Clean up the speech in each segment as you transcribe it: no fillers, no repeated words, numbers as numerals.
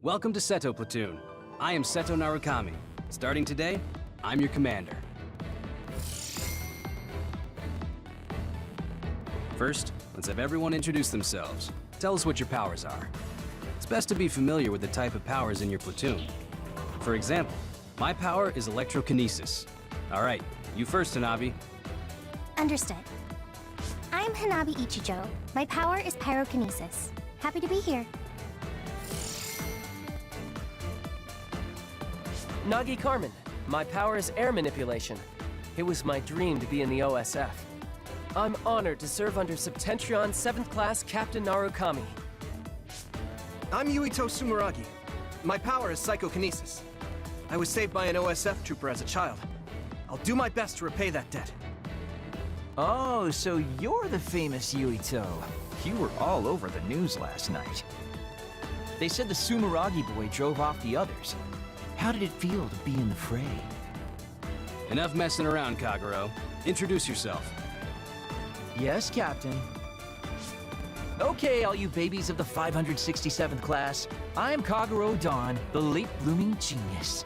Welcome to Seto Platoon. I am Seto Narukami. Starting today, I'm your commander. First, let's have everyone introduce themselves. Tell us what your powers are. It's best to be familiar with the type of powers in your platoon. For example, my power is electrokinesis. All right, you first, Hanabi. Understood. I'm Hanabi Ichijo. My power is pyrokinesis. Happy to be here. Nagi Carmen. My power is air manipulation. It was my dream to be in the OSF. I'm honored to serve under Septentrion 7th Class Captain Narukami. I'm Yuito Sumeragi. My power is psychokinesis. I was saved by an OSF trooper as a child. I'll do my best to repay that debt. Oh, so you're the famous Yuito. You were all over the news last night. They said the Sumeragi boy drove off the others. How did it feel to be in the fray? Enough messing around, Kagero. Introduce yourself. Yes, Captain. Okay, all you babies of the 567th class. I'm Kagero Dawn, the late-blooming genius.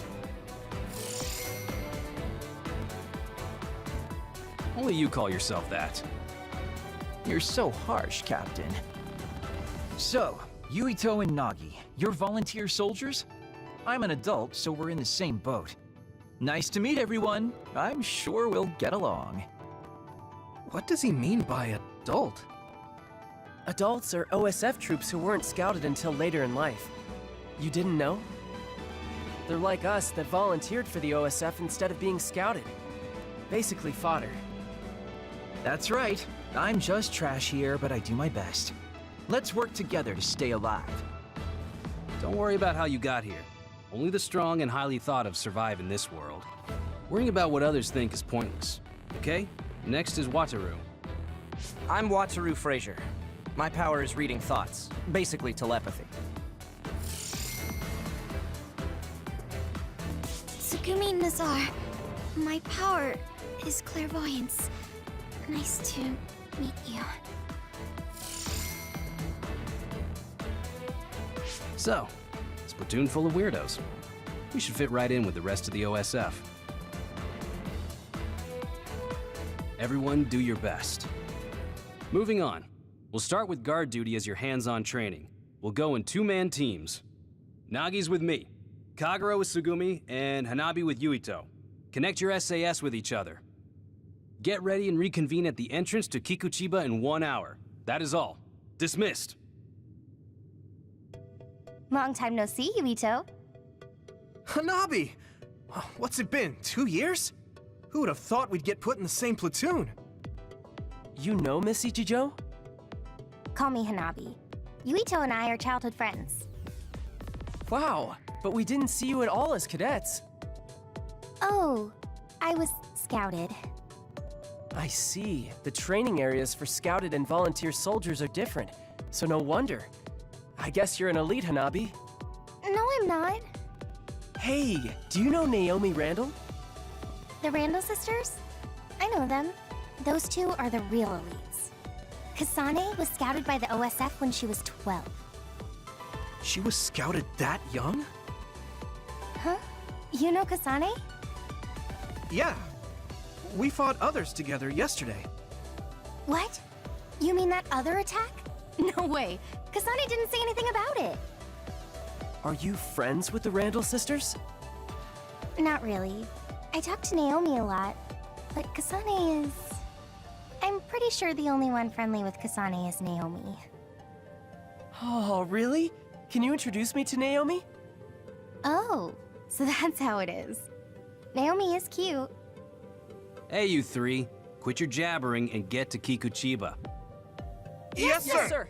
Only you call yourself that. You're so harsh, Captain. So, Yuito and Nagi, you're volunteer soldiers? I'm an adult, so we're in the same boat. Nice to meet everyone. I'm sure we'll get along. What does he mean by adult? Adults are OSF troops who weren't scouted until later in life. You didn't know? They're like us that volunteered for the OSF instead of being scouted. Basically fodder. That's right. I'm just trash here, but I do my best. Let's work together to stay alive. Don't worry about how you got here. Only the strong and highly thought of survive in this world. Worrying about what others think is pointless. Okay? Next is Wataru. I'm Wataru Frazier. My power is reading thoughts, basically telepathy. Tsugumi Nazar. My power is clairvoyance. Nice to meet you. So, it's a platoon full of weirdos. We should fit right in with the rest of the OSF. Everyone do your best. Moving on. We'll start with guard duty as your hands-on training. We'll go in two-man teams. Nagi's with me, Kagero with Tsugumi, and Hanabi with Yuito. Connect your SAS with each other. Get ready and reconvene at the entrance to Kikuchiba in 1 hour. That is all. Dismissed. Long time no see, Yuito. Hanabi! What's it been, 2 years? Who would have thought we'd get put in the same platoon? You know Miss Ichijo? Call me Hanabi. Yuito and I are childhood friends. Wow, but we didn't see you at all as cadets. Oh, I was scouted. I see. The training areas for scouted and volunteer soldiers are different, so no wonder. I guess you're an elite, Hanabi. No, I'm not. Hey, do you know Naomi Randall? The Randall sisters? I know them. Those two are the real elites. Kasane was scouted by the OSF when she was 12. She was scouted that young? Huh? You know Kasane? Yeah. We fought others together yesterday. What? You mean that other attack? No way. Kasane didn't say anything about it. Are you friends with the Randall sisters? Not really. I talk to Naomi a lot, but Kasane is... I'm pretty sure the only one friendly with Kasane is Naomi. Oh, really? Can you introduce me to Naomi? Oh, so that's how it is. Naomi is cute. Hey, you three. Quit your jabbering and get to Kikuchiba. Yes, sir! Yes, sir!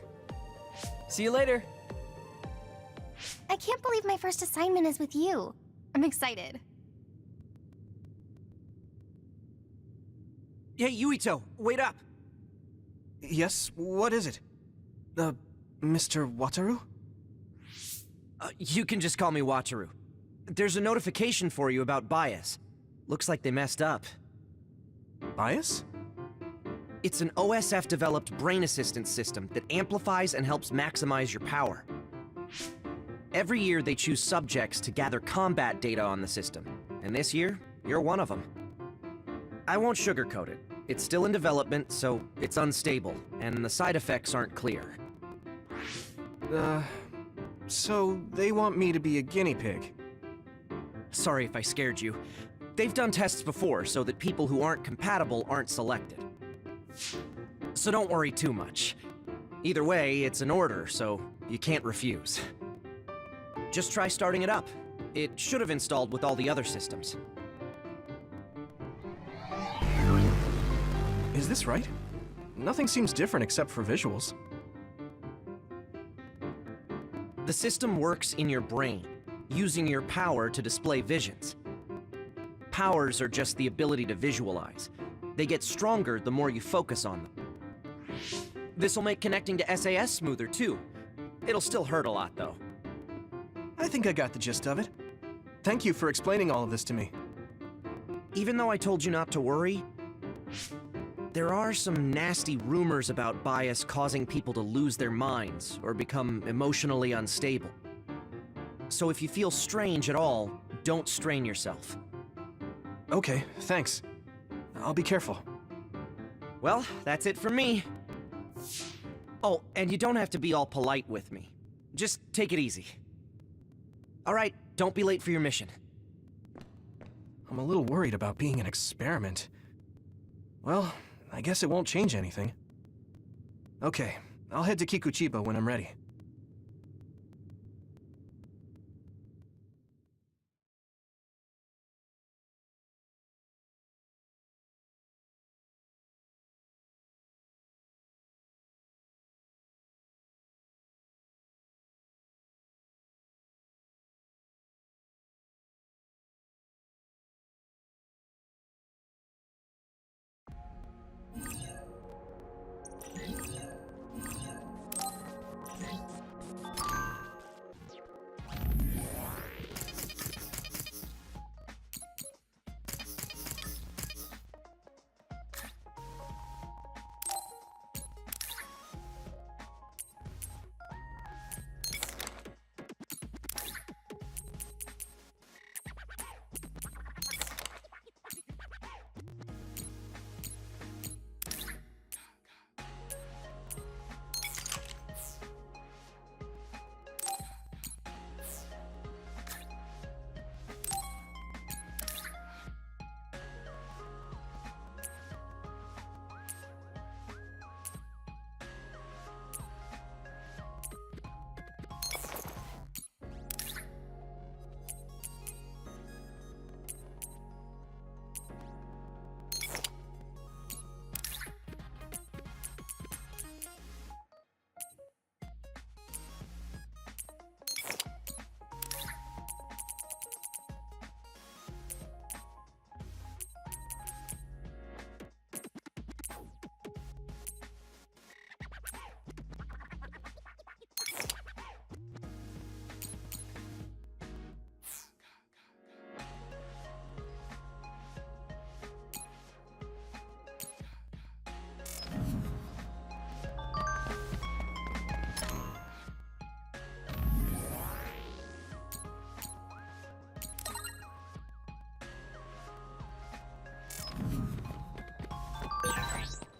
See you later. I can't believe my first assignment is with you. I'm excited. Hey, Yuito, wait up! Yes, what is it? Mr. Wataru? You can just call me Wataru. There's a notification for you about bias. Looks like they messed up. Bias? It's an OSF-developed brain assistance system that amplifies and helps maximize your power. Every year they choose subjects to gather combat data on the system, and this year, you're one of them. I won't sugarcoat it. It's still in development, so it's unstable, and the side effects aren't clear. So they want me to be a guinea pig. Sorry if I scared you. They've done tests before so that people who aren't compatible aren't selected. So don't worry too much. Either way, it's an order, so you can't refuse. Just try starting it up. It should have installed with all the other systems. Is this right? Nothing seems different except for visuals. The system works in your brain, using your power to display visions. Powers are just the ability to visualize. They get stronger the more you focus on them. This'll make connecting to SAS smoother too. It'll still hurt a lot though. I think I got the gist of it. Thank you for explaining all of this to me. Even though I told you not to worry, there are some nasty rumors about bias causing people to lose their minds or become emotionally unstable. So if you feel strange at all, don't strain yourself. Okay, thanks. I'll be careful. Well, that's it from me. Oh, and you don't have to be all polite with me. Just take it easy. All right, don't be late for your mission. I'm a little worried about being an experiment. Well, I guess it won't change anything. Okay, I'll head to Kikuchiba when I'm ready.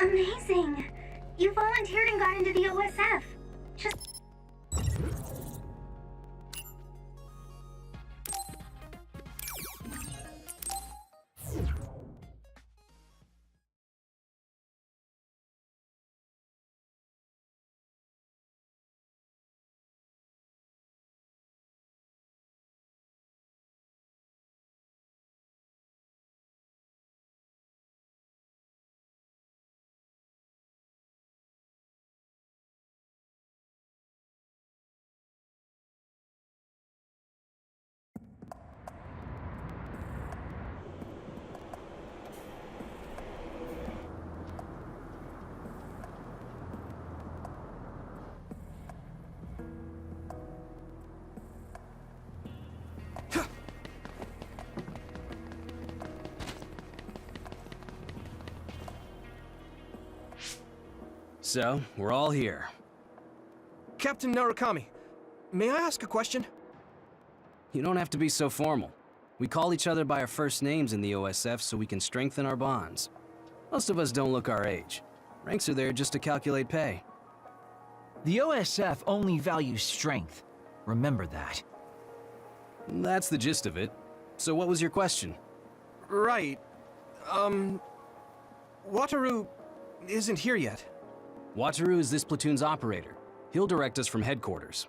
Amazing! You volunteered and got into the OSF. Just... So, we're all here. Captain Narukami, may I ask a question? You don't have to be so formal. We call each other by our first names in the OSF so we can strengthen our bonds. Most of us don't look our age. Ranks are there just to calculate pay. The OSF only values strength. Remember that. That's the gist of it. So what was your question? Right. Wataru isn't here yet. Wataru is this platoon's operator. He'll direct us from headquarters.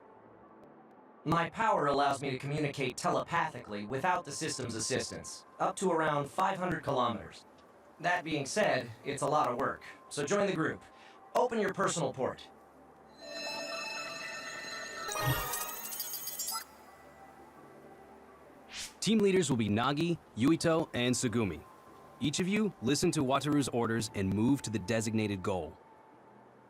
My power allows me to communicate telepathically without the system's assistance, up to around 500 kilometers. That being said, it's a lot of work, so join the group. Open your personal port. Team leaders will be Nagi, Yuito, and Sugumi. Each of you listen to Wataru's orders and move to the designated goal.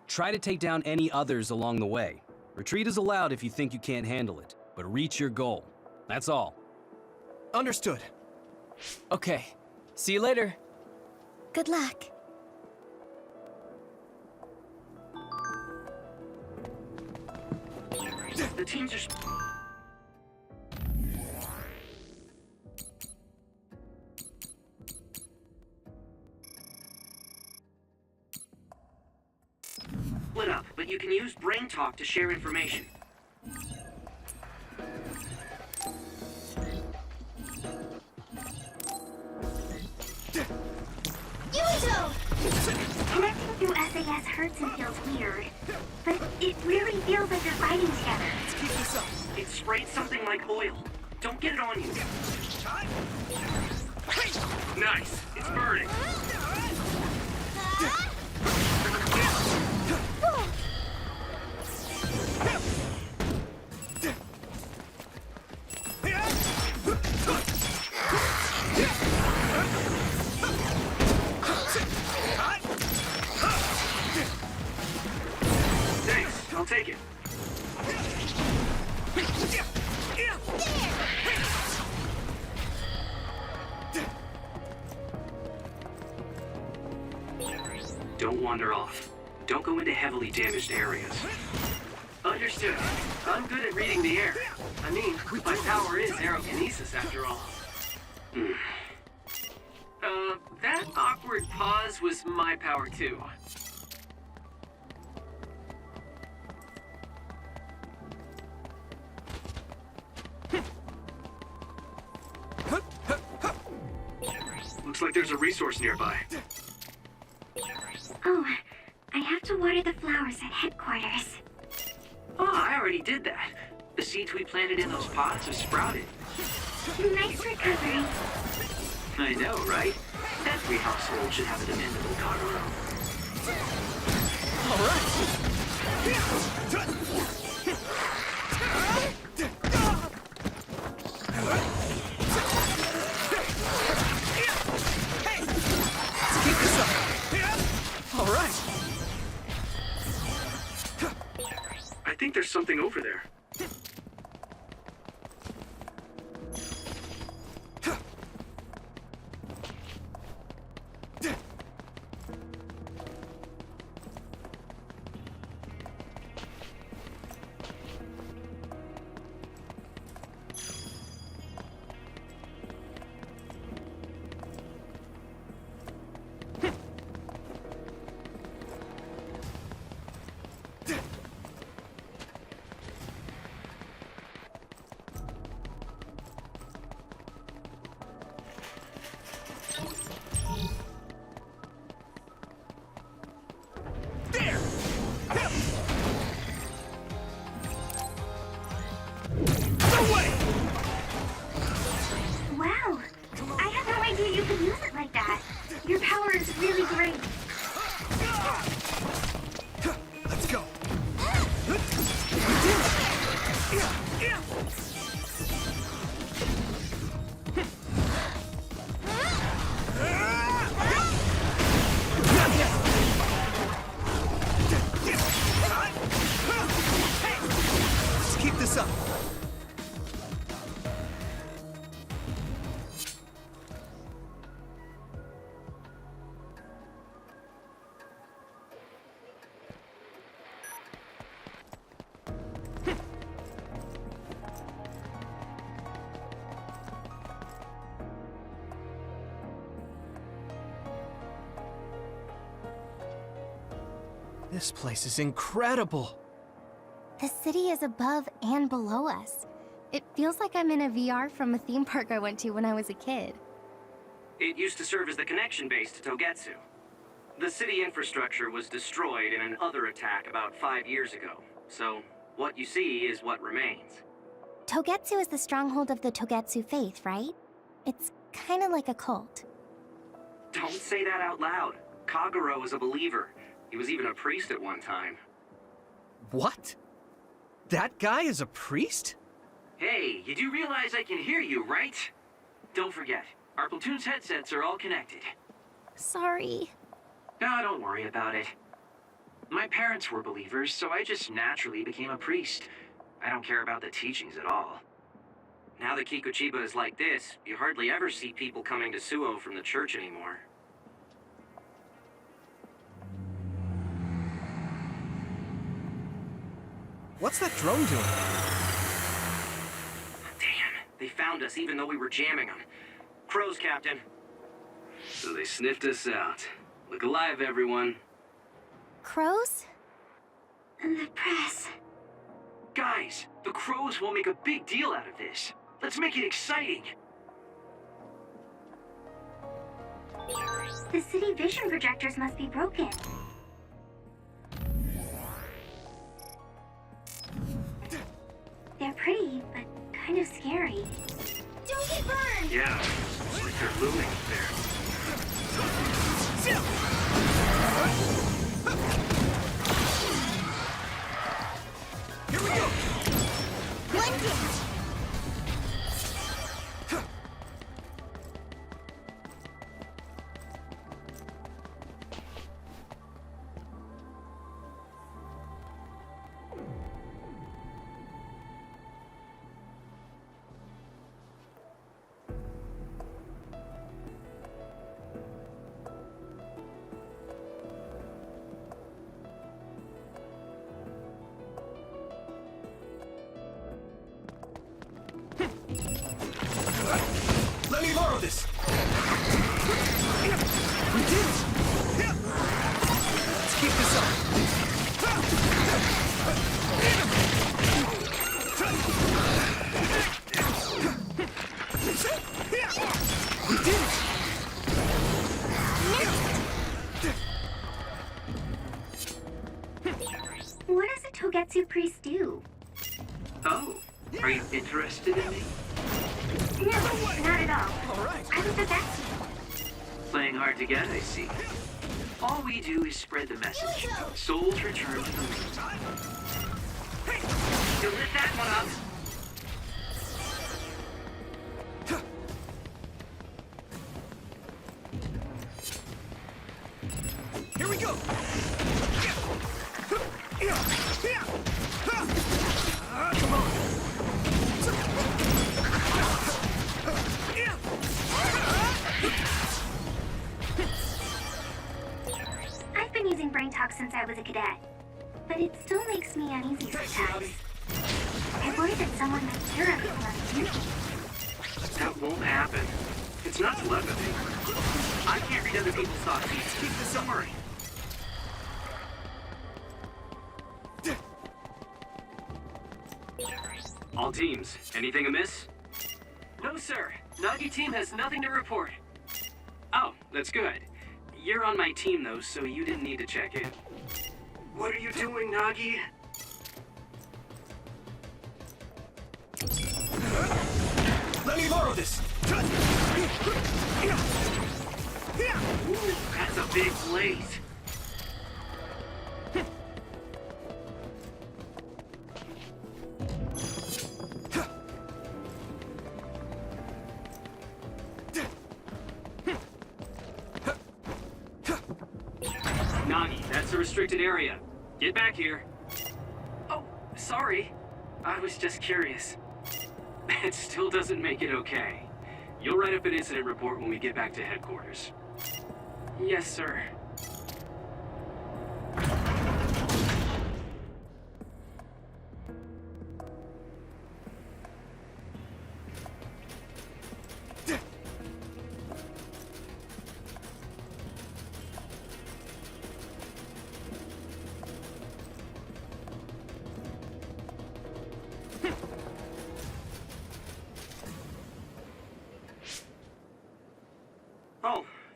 Try to take down any others along the way. Retreat is allowed if you think you can't handle it, but reach your goal. That's all. Understood. Okay. See you later. Good luck. The teams are... split up, but you can use Brain Talk to share information. Yuito! Connecting through SAS hurts and feels weird, but it really feels like they're fighting together. Let's keep this up. It sprayed something like oil. Don't get it on you. Nice. It's burning. Thanks. I'll take it. Don't wander off. Don't go into heavily damaged areas. Understood. I'm good at reading the air. I mean, my power is aerokinesis after all. That awkward pause was my power too. Looks like there's a resource nearby. Oh, I have to water the flowers at headquarters. Oh, I already did that. The seeds we planted in those pots have sprouted. Nice recovery. I know, right? Every household should have a dependable Kagero. Keep this up. All right. I think there's something over there. This place is incredible! The city is above and below us. It feels like I'm in a VR from a theme park I went to when I was a kid. It used to serve as the connection base to Togetsu. The city infrastructure was destroyed in an other attack about 5 years ago, so what you see is what remains. Togetsu is the stronghold of the Togetsu faith, right? It's kind of like a cult. Don't say that out loud. Kagero is a believer. He was even a priest at one time. What? That guy is a priest? Hey, you do realize I can hear you, right? Don't forget, our platoon's headsets are all connected. Sorry. No, don't worry about it. My parents were believers, so I just naturally became a priest. I don't care about the teachings at all. Now that Kikuchiba is like this, you hardly ever see people coming to Suo from the church anymore. What's that drone doing? Damn, they found us even though we were jamming them. Crows, Captain. So they sniffed us out. Look alive, everyone. Crows? The press. Guys, the crows will make a big deal out of this. Let's make it exciting. The city vision projectors must be broken. They're pretty, but kind of scary. Don't get burned! Yeah, it's like they're looming up there. Here we go! Blending! Let me borrow this! We did it! Let's keep this up! We did it! What does a Togetsu priest do? Oh, are you interested in me? No, not at all. All right. I was just asking. Playing hard to get, I see. All we do is spread the message. Souls return to the moon. You lit that one up. Here we go! Come on! I've been using brain talk since I was a cadet, but it still makes me uneasy sometimes. I worry that someone might hear everything I'm doing. That won't happen. It's not telepathy. I can't read other people's thoughts. Keep this, don't worry. All teams, anything amiss? No, sir. Nagi team has nothing to report. Oh, that's good. You're on my team, though, so you didn't need to check in. What are you doing, Nagi? Let me borrow this! Ooh, that's a big blaze. Nagi, that's a restricted area. Get back here. Oh, sorry. I was just curious. It still doesn't make it okay. You'll write up an incident report when we get back to headquarters. Yes, sir.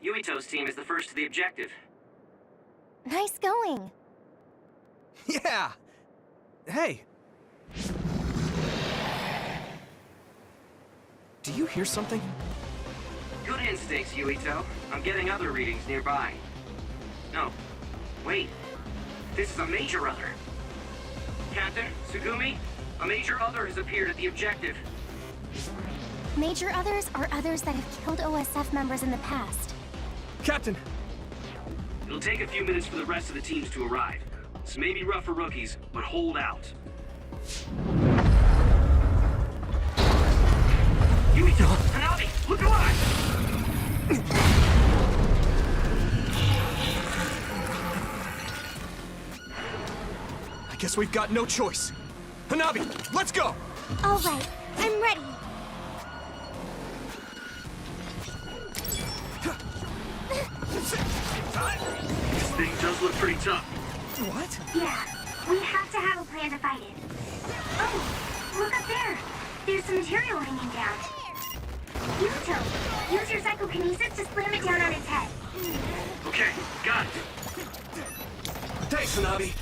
Yuito's team is the first to the objective. Nice going. Yeah! Hey! Do you hear something? Good instincts, Yuito. I'm getting other readings nearby. No. Wait. This is a major other. Captain, Tsugumi, a major other has appeared at the objective. Major others are others that have killed OSF members in the past. Captain! It'll take a few minutes for the rest of the teams to arrive. This may be rough for rookies, but hold out. Yuito! Hanabi! Look alive! I guess we've got no choice. Hanabi, let's go! All right, I'm ready. This thing does look pretty tough. What? Yeah, we have to have a plan to fight it. Oh, look up there. There's some material hanging down. Yuito, use your psychokinesis to slam it down on its head. Okay, got it. Thanks, Hanabi.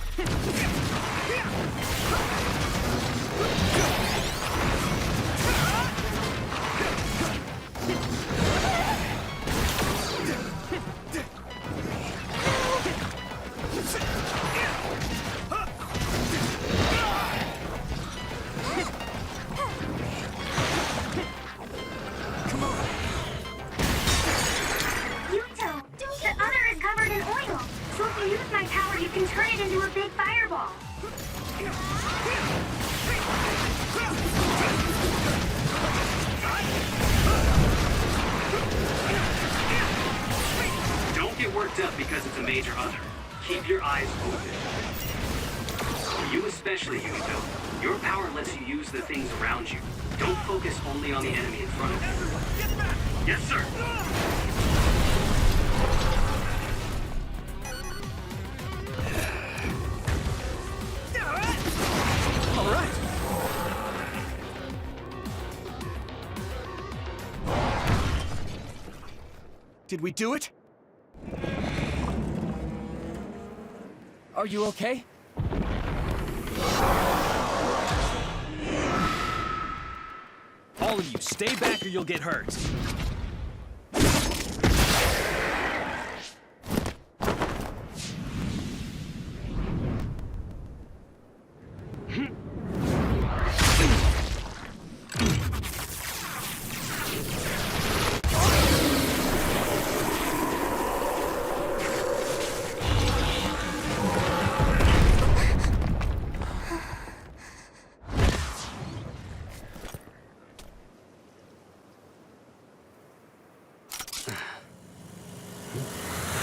Yuito, the other is covered in oil. So if you use my power, you can turn it into a big fireball. Don't get worked up because it's a major other. Keep your eyes open. You especially, Yuito. Your power lets you use the things around you. Don't focus only on the enemy in front of you. Yes, sir. All right. Did we do it? Are you okay? All of you, stay back or you'll get hurt.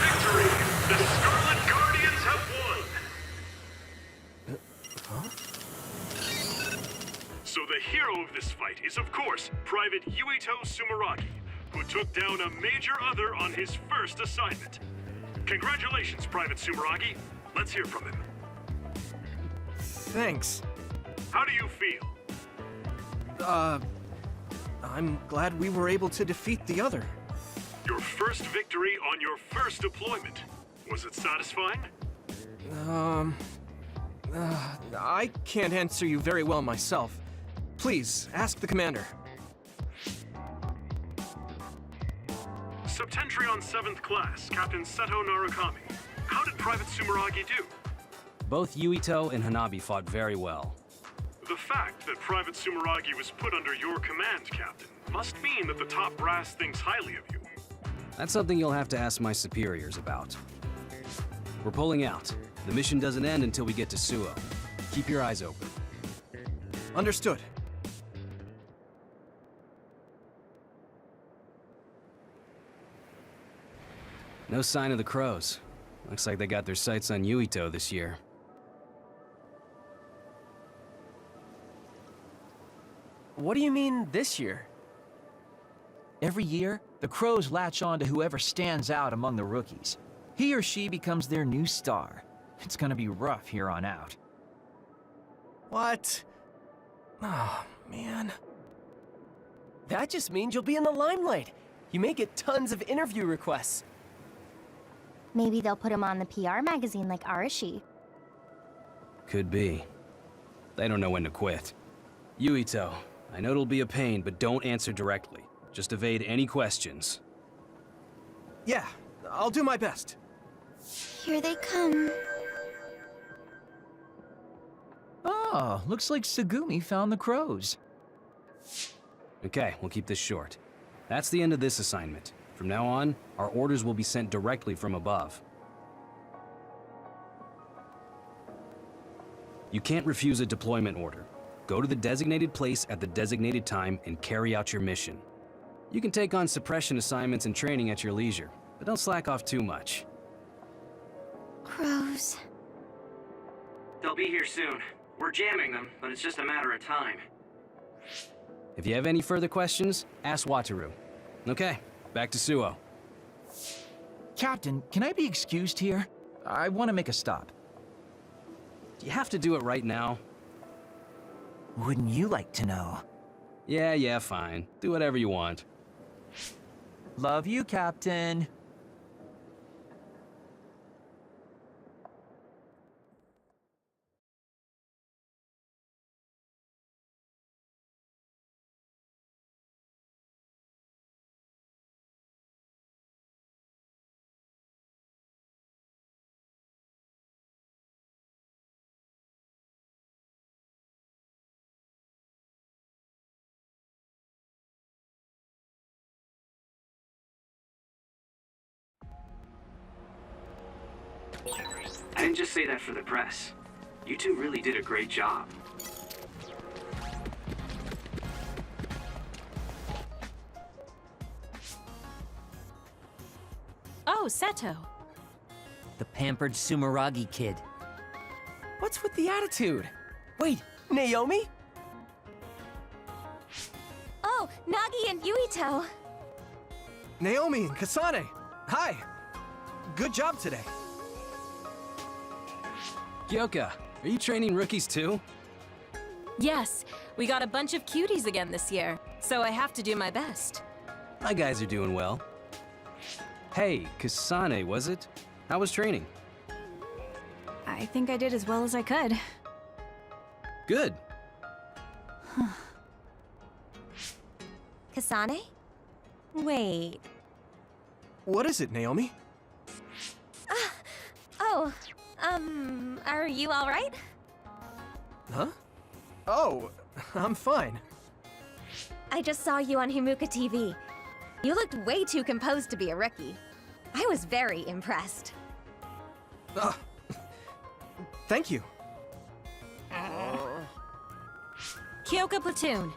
Victory! The Scarlet Guardians have won! So the hero of this fight is, of course, Private Yuito Sumeragi, who took down a major other on his first assignment. Congratulations, Private Sumeragi. Let's hear from him. Thanks. How do you feel? I'm glad we were able to defeat the other. Your first victory on your first deployment. Was it satisfying? I can't answer you very well myself. Please, ask the commander. Septentrion 7th Class, Captain Seto Narukami. How did Private Sumeragi do? Both Yuito and Hanabi fought very well. The fact that Private Sumeragi was put under your command, Captain, must mean that the top brass thinks highly of you. That's something you'll have to ask my superiors about. We're pulling out. The mission doesn't end until we get to Suo. Keep your eyes open. Understood. No sign of the crows. Looks like they got their sights on Yuito this year. What do you mean, this year? Every year, the Crows latch on to whoever stands out among the rookies. He or she becomes their new star. It's gonna be rough here on out. What? Oh, man. That just means you'll be in the limelight. You may get tons of interview requests. Maybe they'll put him on the PR magazine like Arashi. Could be. They don't know when to quit. Yuito, I know it'll be a pain, but don't answer directly. Just evade any questions. Yeah, I'll do my best. Here they come. Oh, looks like Tsugumi found the crows. Okay, we'll keep this short. That's the end of this assignment. From now on, our orders will be sent directly from above. You can't refuse a deployment order. Go to the designated place at the designated time and carry out your mission. You can take on suppression assignments and training at your leisure, but don't slack off too much. Crows. They'll be here soon. We're jamming them, but it's just a matter of time. If you have any further questions, ask Wataru. Okay, back to Suo. Captain, can I be excused here? I want to make a stop. Do you have to do it right now? Wouldn't you like to know? Yeah, fine. Do whatever you want. Love you, Captain. I didn't just say that for the press. You two really did a great job. Oh, Seto. The pampered Sumeragi kid. What's with the attitude? Wait, Naomi? Oh, Nagi and Yuito. Naomi and Kasane, hi. Good job today. Kyoka, are you training rookies too? Yes, we got a bunch of cuties again this year, so I have to do my best. My guys are doing well. Hey, Kasane, was it? How was training? I think I did as well as I could. Good. Kasane? Wait. What is it, Naomi? Oh, are you alright? Huh? Oh, I'm fine. I just saw you on Himuka TV. You looked way too composed to be a rookie. I was very impressed. Thank you. Kyoka Platoon.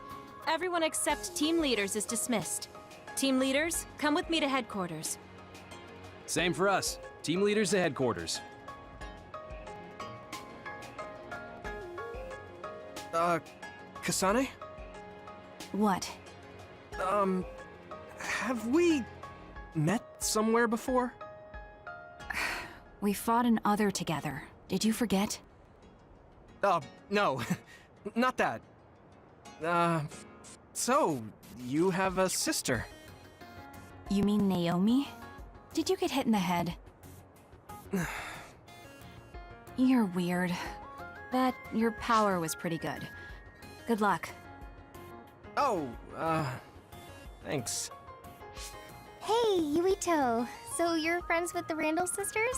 Everyone except team leaders is dismissed. Team leaders, come with me to headquarters. Same for us. Team leaders to headquarters. Kasane? What? Have we met somewhere before? We fought an other together. Did you forget? No. Not that. So, you have a sister? You mean Naomi? Did you get hit in the head? You're weird. But your power was pretty good. Good luck. Oh, thanks. Hey, Yuito. So you're friends with the Randall sisters?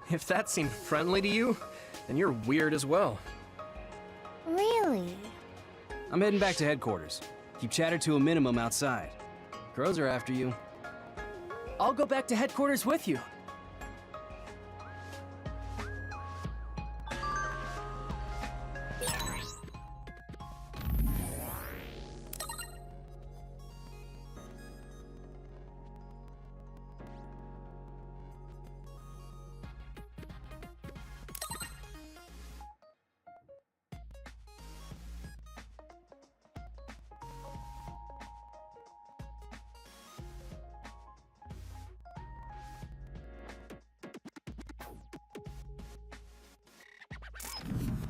If that seemed friendly to you, then you're weird as well. Really? I'm heading back to headquarters. Keep chatter to a minimum outside. Crows are after you. I'll go back to headquarters with you.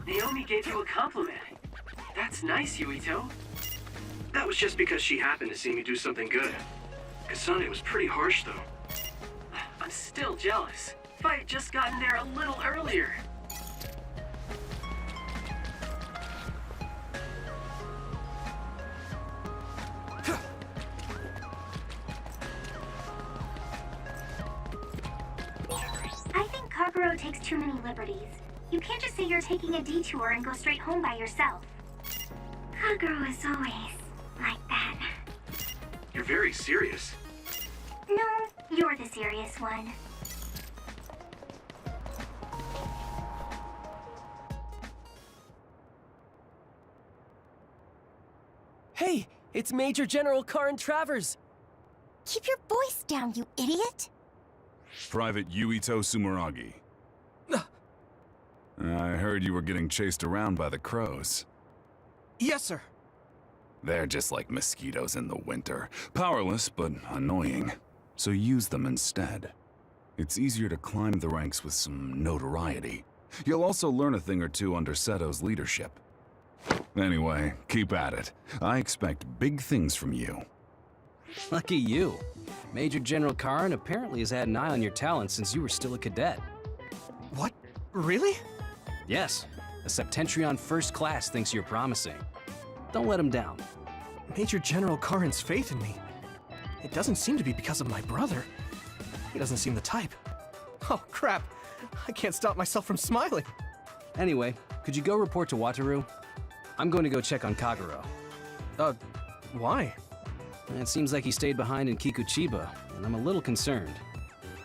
Naomi gave you a compliment. That's nice, Yuito. That was just because she happened to see me do something good. Kasane was pretty harsh, though. I'm still jealous. If I had just gotten there a little earlier. I think Kaguro takes too many liberties. You can't just say you're taking a detour and go straight home by yourself. Kaguro is always like that. You're very serious. No, you're the serious one. Hey, it's Major General Karin Travers. Keep your voice down, you idiot! Private Yuito Sumeragi. I heard you were getting chased around by the crows. Yes, sir. They're just like mosquitoes in the winter. Powerless, but annoying. So use them instead. It's easier to climb the ranks with some notoriety. You'll also learn a thing or two under Seto's leadership. Anyway, keep at it. I expect big things from you. Lucky you. Major General Karin apparently has had an eye on your talent since you were still a cadet. What? Really? Yes, a Septentrion First Class thinks you're promising. Don't let him down. Major General Karin's faith in me. It doesn't seem to be because of my brother. He doesn't seem the type. Oh, crap. I can't stop myself from smiling. Anyway, could you go report to Wataru? I'm going to go check on Kaguro. Why? It seems like he stayed behind in Kikuchiba, and I'm a little concerned.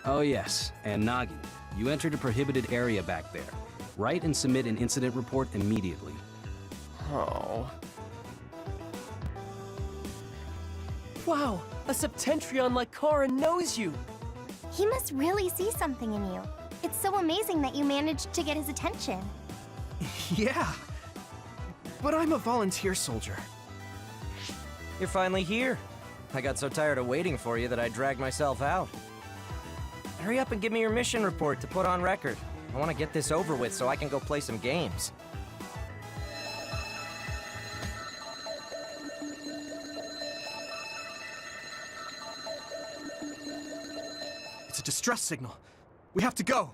Oh yes, and Nagi, you entered a prohibited area back there. Write and submit an incident report immediately. Oh. Wow, a Septentrion like Karin knows you! He must really see something in you. It's so amazing that you managed to get his attention. Yeah. But I'm a volunteer soldier. You're finally here. I got so tired of waiting for you that I dragged myself out. Hurry up and give me your mission report to put on record. I want to get this over with so I can go play some games. It's a distress signal. We have to go.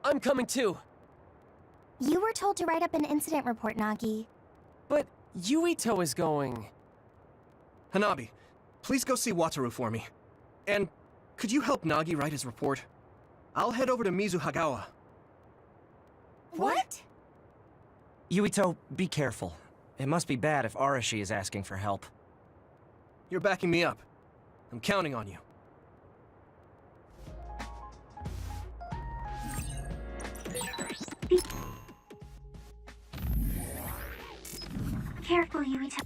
I'm coming too. You were told to write up an incident report, Nagi. But Yuito is going. Hanabi, please go see Wataru for me. And could you help Nagi write his report? I'll head over to Mizuhagawa. What? Yuito, be careful. It must be bad if Arashi is asking for help. You're backing me up. I'm counting on you. Careful, Yuito.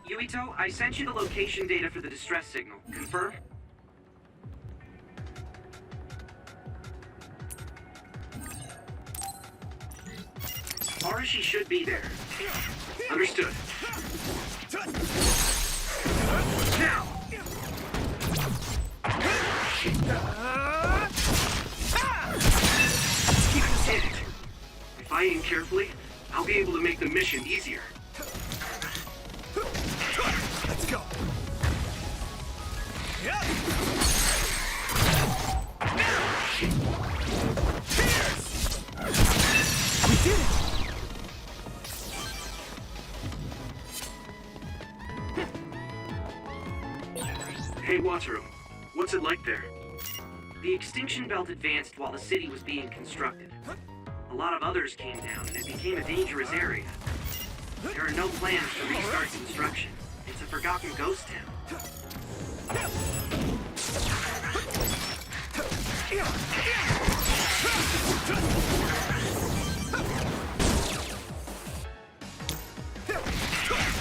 Yuito, I sent you the location data for the distress signal. Confirm? Arashi should be there. Understood. Now! Let's keep this in. If I aim carefully, I'll be able to make the mission easier. Let's go. We did it! Hey, Wataru. What's it like there? The extinction belt advanced while the city was being constructed. A lot of others came down, and it became a dangerous area. There are no plans to restart construction. It's a forgotten ghost town.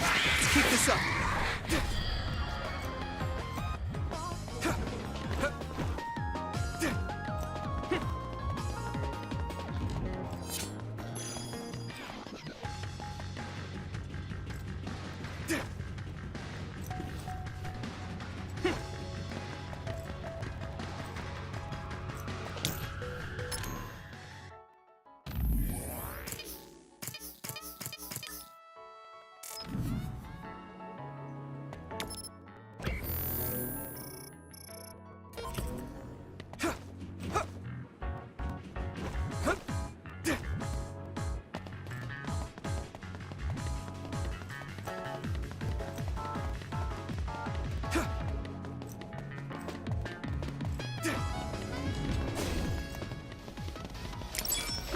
Let's keep this up.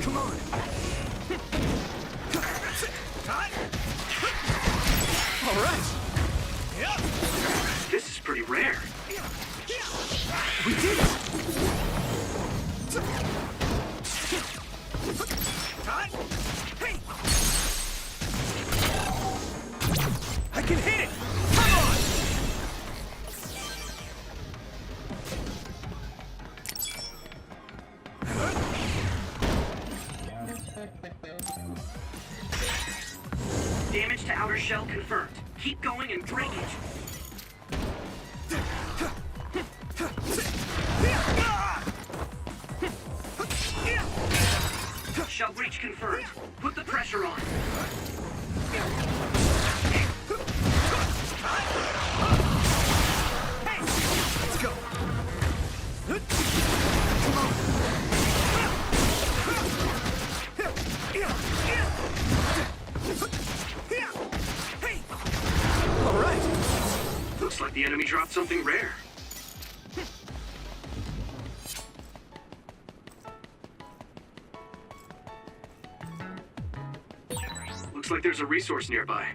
Come on. All right. This is pretty rare. We did it. I can hit it. Come on. Damage to outer shell confirmed. Keep going and break it. Shell breach confirmed. Put the pressure on. Let's go. All right. Looks like the enemy dropped something rare. Looks like there's a resource nearby.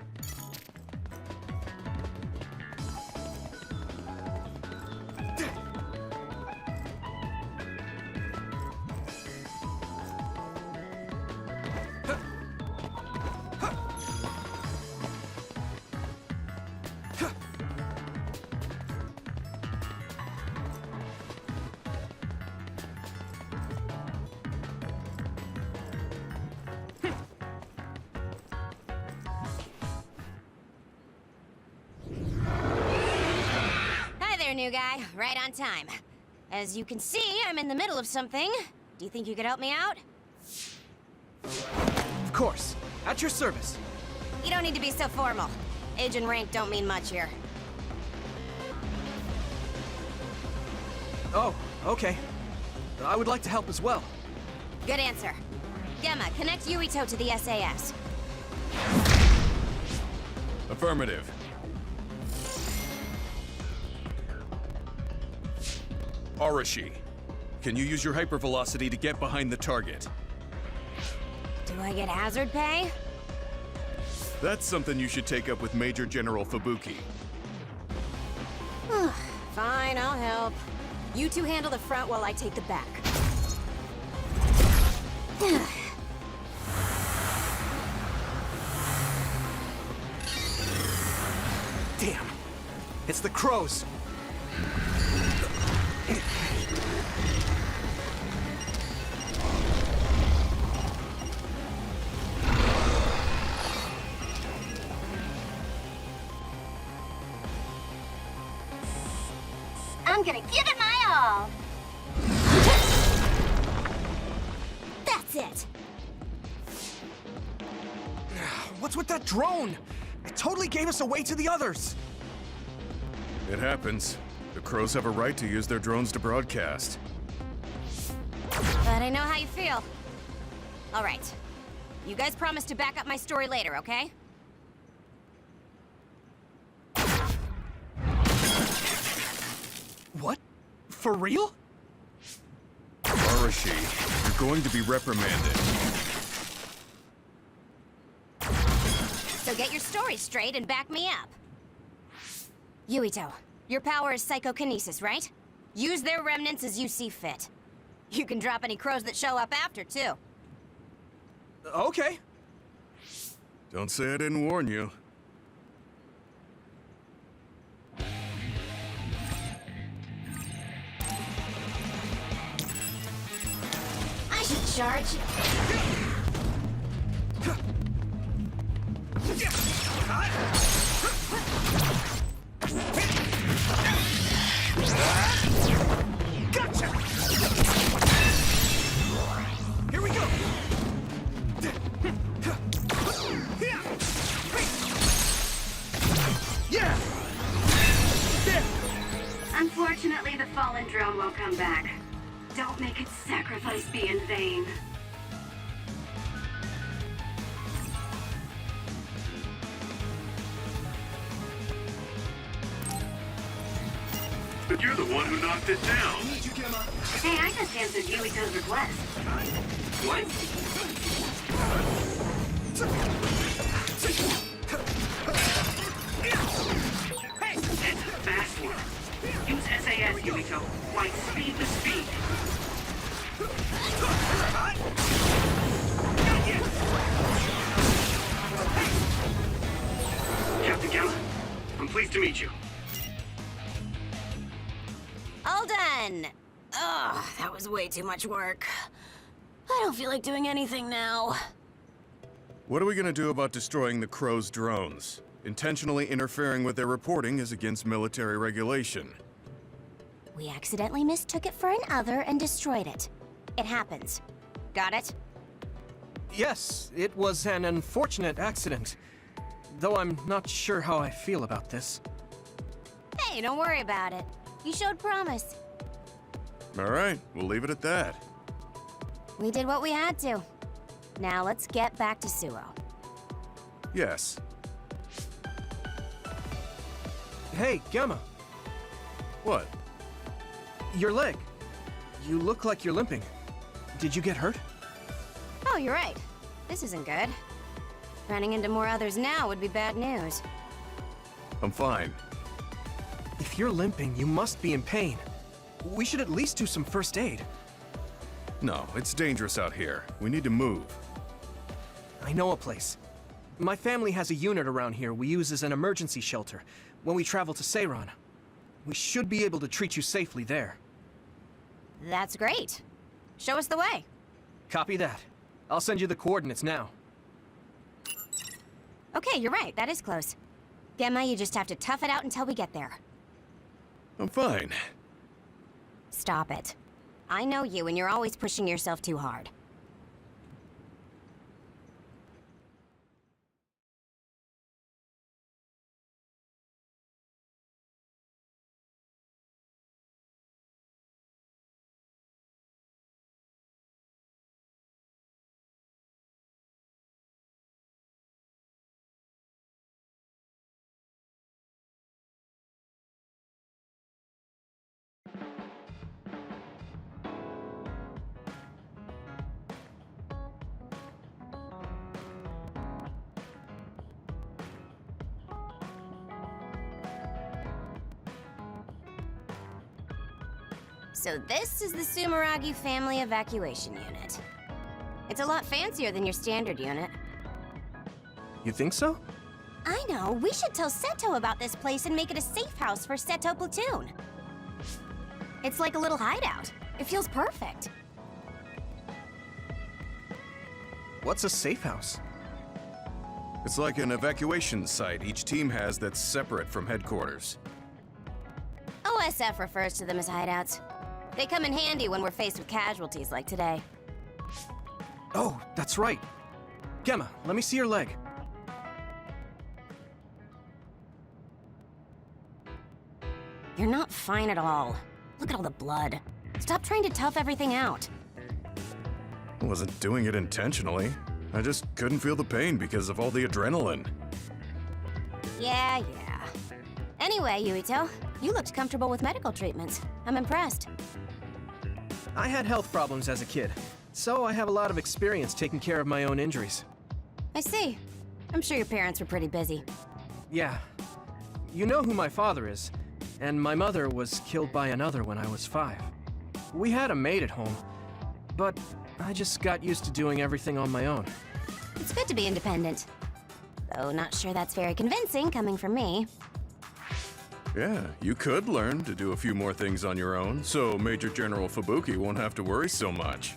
New guy, right on time. As you can see, I'm in the middle of something. Do you think you could help me out? Of course. At your service. You don't need to be so formal. Age and rank don't mean much here. Oh, okay. I would like to help as well. Good answer. Gemma, connect Yuito to the SAS. Affirmative. Arashi, can you use your hypervelocity to get behind the target? Do I get hazard pay? That's something you should take up with Major General Fubuki. Fine, I'll help. You two handle the front while I take the back. Damn. It's the crows. I'm gonna give it my all. That's it. What's with that drone? It totally gave us away to the others. It happens. The Crows have a right to use their drones to broadcast. But I know how you feel. All right. You guys promise to back up my story later, okay? What? For real? Arashi, you're going to be reprimanded. So So get your story straight and back me up. Yuito, your power is psychokinesis, right? Use their remnants as you see fit. You can drop any crows that show up after, too. Okay. Don't say I didn't warn you. I should charge. Gotcha! Here we go! Yeah! Unfortunately, the fallen drone won't come back. Don't make its sacrifice be in vain. But you're the one who knocked it down. Hey, I just answered Yuito's request. What? It's a fast one. Use SAS, Yuito. Like speed to speed. Captain Gamma, I'm pleased to meet you. All done. Ugh, that was way too much work. I don't feel like doing anything now. What are we gonna do about destroying the Crow's drones? Intentionally interfering with their reporting is against military regulation. We accidentally mistook it for an other and destroyed it. It happens. Got it? Yes, it was an unfortunate accident. Though I'm not sure how I feel about this. Hey, don't worry about it. You showed promise. Alright, we'll leave it at that. We did what we had to. Now let's get back to Suo. Yes. Hey, Gamma. What? Your leg. You look like you're limping. Did you get hurt? Oh, you're right. This isn't good. Running into more others now would be bad news. I'm fine. If you're limping, you must be in pain. We should at least do some first aid. No, it's dangerous out here. We need to move. I know a place. My family has a unit around here we use as an emergency shelter when we travel to Seiran. We should be able to treat you safely there. That's great. Show us the way. Copy that. I'll send you the coordinates now. Okay, you're right. That is close. Gemma, you just have to tough it out until we get there. I'm fine. Stop it. I know you, and you're always pushing yourself too hard. So this is the Sumeragi Family Evacuation Unit. It's a lot fancier than your standard unit. You think so? I know. We should tell Seto about this place and make it a safe house for Seto Platoon. It's like a little hideout. It feels perfect. What's a safe house? It's like an evacuation site each team has that's separate from headquarters. OSF refers to them as hideouts. They come in handy when we're faced with casualties like today. Oh, that's right. Gemma, let me see your leg. You're not fine at all. Look at all the blood. Stop trying to tough everything out. I wasn't doing it intentionally. I just couldn't feel the pain because of all the adrenaline. Yeah. Anyway, Yuito, you looked comfortable with medical treatments. I'm impressed. I had health problems as a kid, so I have a lot of experience taking care of my own injuries. I see. I'm sure your parents were pretty busy. Yeah. You know who my father is, and my mother was killed by another when I was 5. We had a maid at home, but I just got used to doing everything on my own. It's good to be independent. Though not sure that's very convincing coming from me. Yeah, you could learn to do a few more things on your own, so Major General Fubuki won't have to worry so much.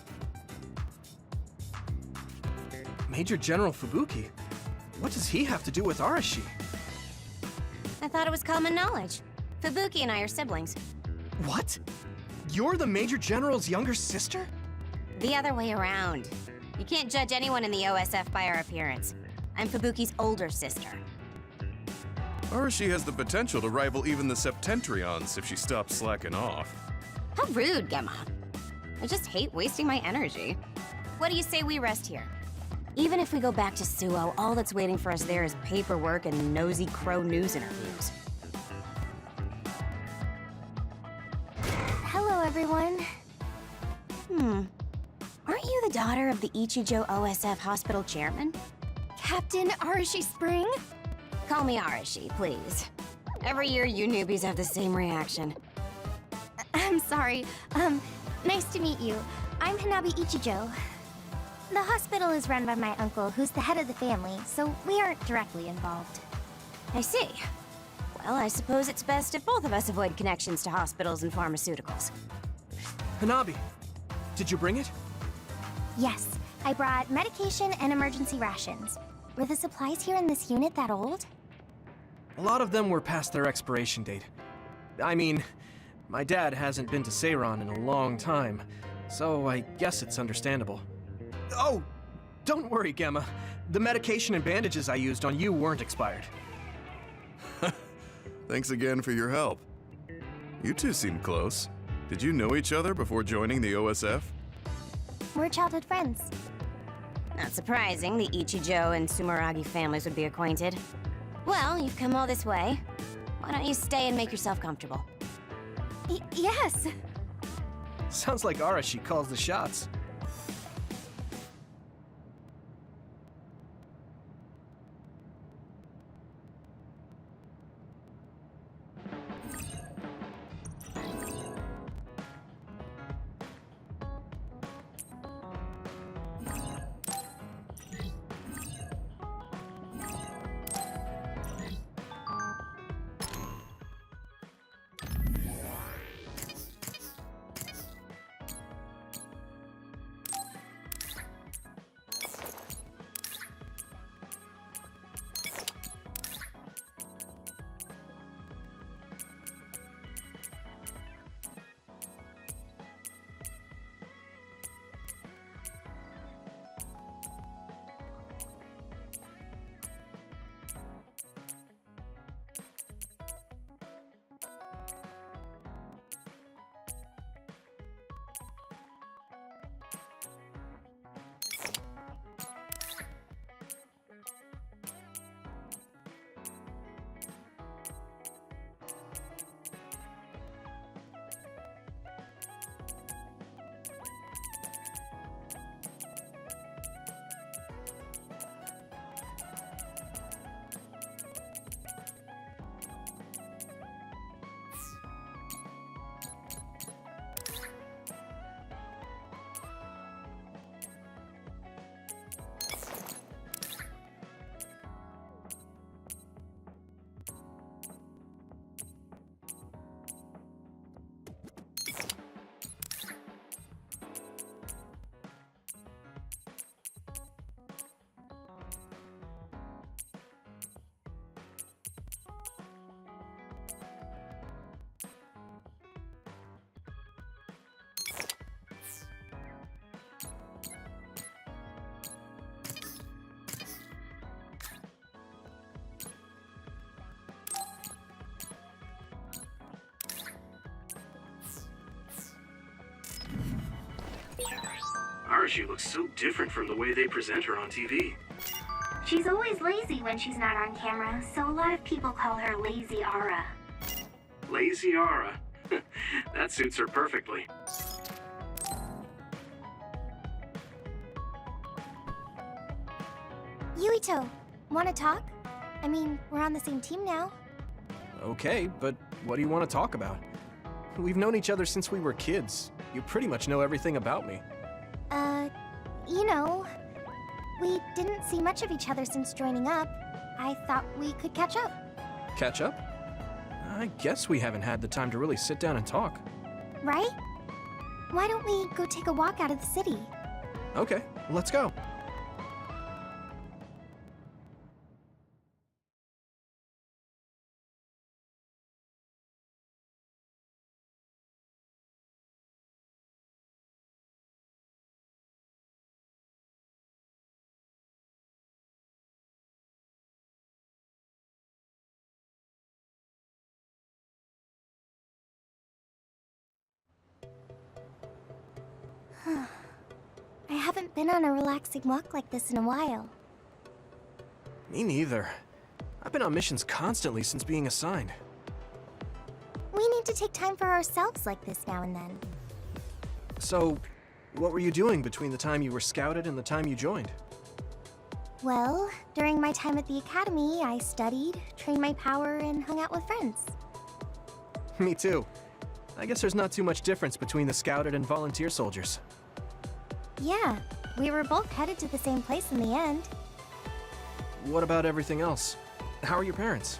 Major General Fubuki? What does he have to do with Arashi? I thought it was common knowledge. Fubuki and I are siblings. What? You're the Major General's younger sister? The other way around. You can't judge anyone in the OSF by our appearance. I'm Fubuki's older sister. Arashi has the potential to rival even the Septentrions if she stops slacking off. How rude, Gemma. I just hate wasting my energy. What do you say we rest here? Even if we go back to Suo, all that's waiting for us there is paperwork and nosy crow news interviews. Hello, everyone. Aren't you the daughter of the Ichijo OSF hospital chairman? Captain Arashi Spring? Call me Arashi, please. Every year you newbies have the same reaction. I'm sorry. Nice to meet you. I'm Hanabi Ichijo. The hospital is run by my uncle, who's the head of the family, so we aren't directly involved. I see. Well, I suppose it's best if both of us avoid connections to hospitals and pharmaceuticals. Hanabi, did you bring it? Yes, I brought medication and emergency rations. Were the supplies here in this unit that old? A lot of them were past their expiration date. I mean, my dad hasn't been to Seiron in a long time, so I guess it's understandable. Oh, don't worry, Gemma. The medication and bandages I used on you weren't expired. Thanks again for your help. You two seem close. Did you know each other before joining the OSF? We're childhood friends. Not surprising the Ichijo and Sumeragi families would be acquainted. Well, you've come all this way. Why don't you stay and make yourself comfortable? Yes! Sounds like Arashi calls the shots. Arashi looks so different from the way they present her on TV. She's always lazy when she's not on camera, so a lot of people call her Lazy Ara. Lazy Ara. That suits her perfectly. Yuito, wanna talk? I mean, we're on the same team now. Okay, but what do you want to talk about? We've known each other since we were kids. You pretty much know everything about me. You know, we didn't see much of each other since joining up. I thought we could catch up. Catch up? I guess we haven't had the time to really sit down and talk. Right? Why don't we go take a walk out of the city? Okay, let's go. I haven't been on a relaxing walk like this in a while. Me neither. I've been on missions constantly since being assigned. We need to take time for ourselves like this now and then. So, what were you doing between the time you were scouted and the time you joined? Well, during my time at the academy, I studied, trained my power, and hung out with friends. Me too. I guess there's not too much difference between the scouted and volunteer soldiers. Yeah, we were both headed to the same place in the end. What about everything else? How are your parents?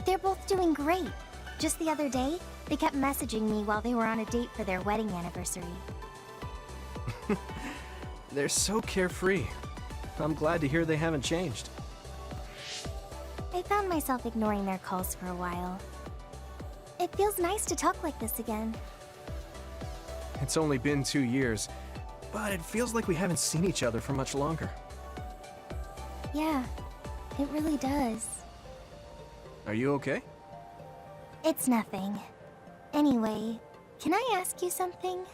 They're both doing great. Just the other day, they kept messaging me while they were on a date for their wedding anniversary. They're so carefree. I'm glad to hear they haven't changed. I found myself ignoring their calls for a while. It feels nice to talk like this again. It's only been 2 years, but it feels like we haven't seen each other for much longer. Yeah, it really does. Are you okay? It's nothing. Anyway, can I ask you something?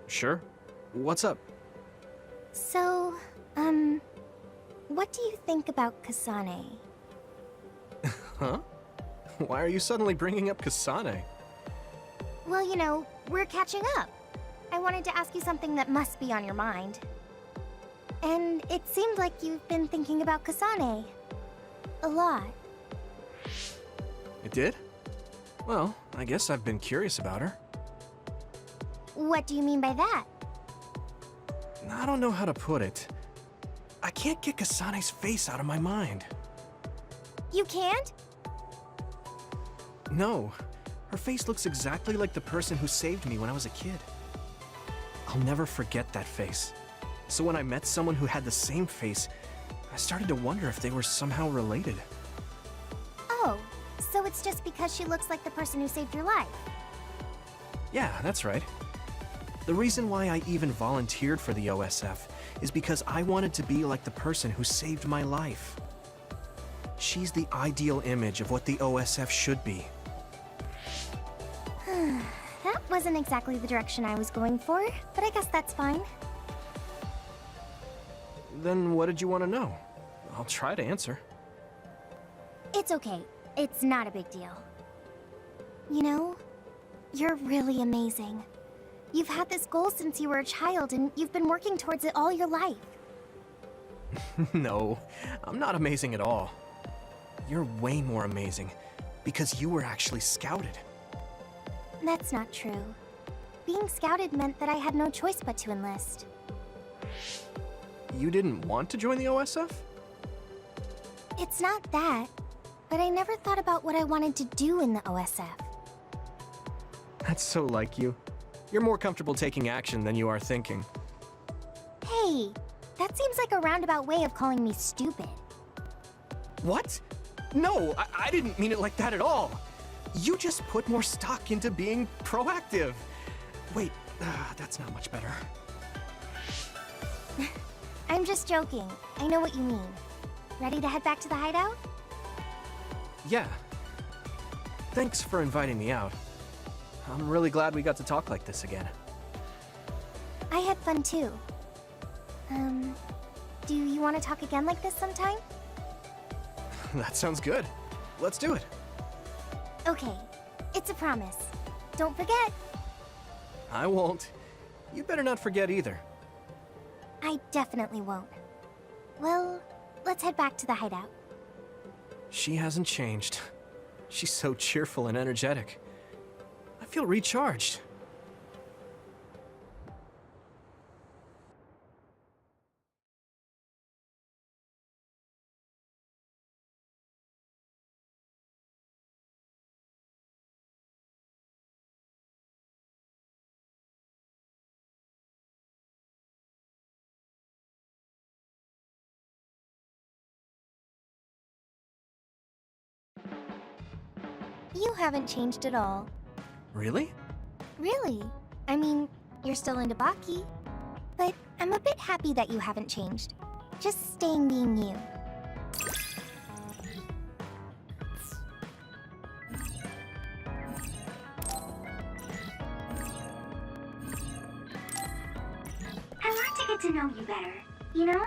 Sure. What's up? So, what do you think about Kasane? Huh? Why are you suddenly bringing up Kasane? Well, you know, we're catching up. I wanted to ask you something that must be on your mind. And it seemed like you've been thinking about Kasane. A lot. It did? Well, I guess I've been curious about her. What do you mean by that? I don't know how to put it. I can't get Kasane's face out of my mind. You can't? No. Her face looks exactly like the person who saved me when I was a kid. I'll never forget that face. So when I met someone who had the same face, I started to wonder if they were somehow related. Oh, so it's just because she looks like the person who saved your life? Yeah, that's right. The reason why I even volunteered for the OSF is because I wanted to be like the person who saved my life. She's the ideal image of what the OSF should be. That wasn't exactly the direction I was going for, but I guess that's fine. Then what did you want to know? I'll try to answer. It's okay. It's not a big deal. You know, you're really amazing. You've had this goal since you were a child, and you've been working towards it all your life. No, I'm not amazing at all. You're way more amazing, because you were actually scouted. That's not true. Being scouted meant that I had no choice but to enlist. You didn't want to join the OSF? It's not that, but I never thought about what I wanted to do in the OSF. That's so like you. You're more comfortable taking action than you are thinking. Hey, that seems like a roundabout way of calling me stupid. What? No, I didn't mean it like that at all. You just put more stock into being proactive. Wait, that's not much better. I'm just joking. I know what you mean. Ready to head back to the hideout? Yeah. Thanks for inviting me out. I'm really glad we got to talk like this again. I had fun too. Do you want to talk again like this sometime? That sounds good. Let's do it. Okay, it's a promise. Don't forget. I won't. You better not forget either. I definitely won't. Well, let's head back to the hideout. She hasn't changed. She's so cheerful and energetic. I feel recharged. You haven't changed at all. Really? Really? I mean, you're still into Baki. But I'm a bit happy that you haven't changed. Just staying being you. I want to get to know you better, you know?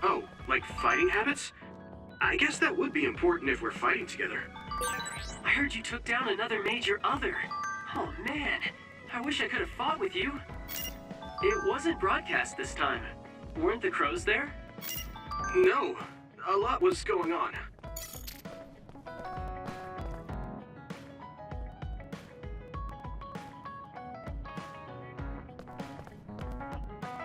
Oh, like fighting habits? I guess that would be important if we're fighting together. I heard you took down another major other. Oh man, I wish I could have fought with you. It wasn't broadcast this time. Weren't the crows there? No, a lot was going on.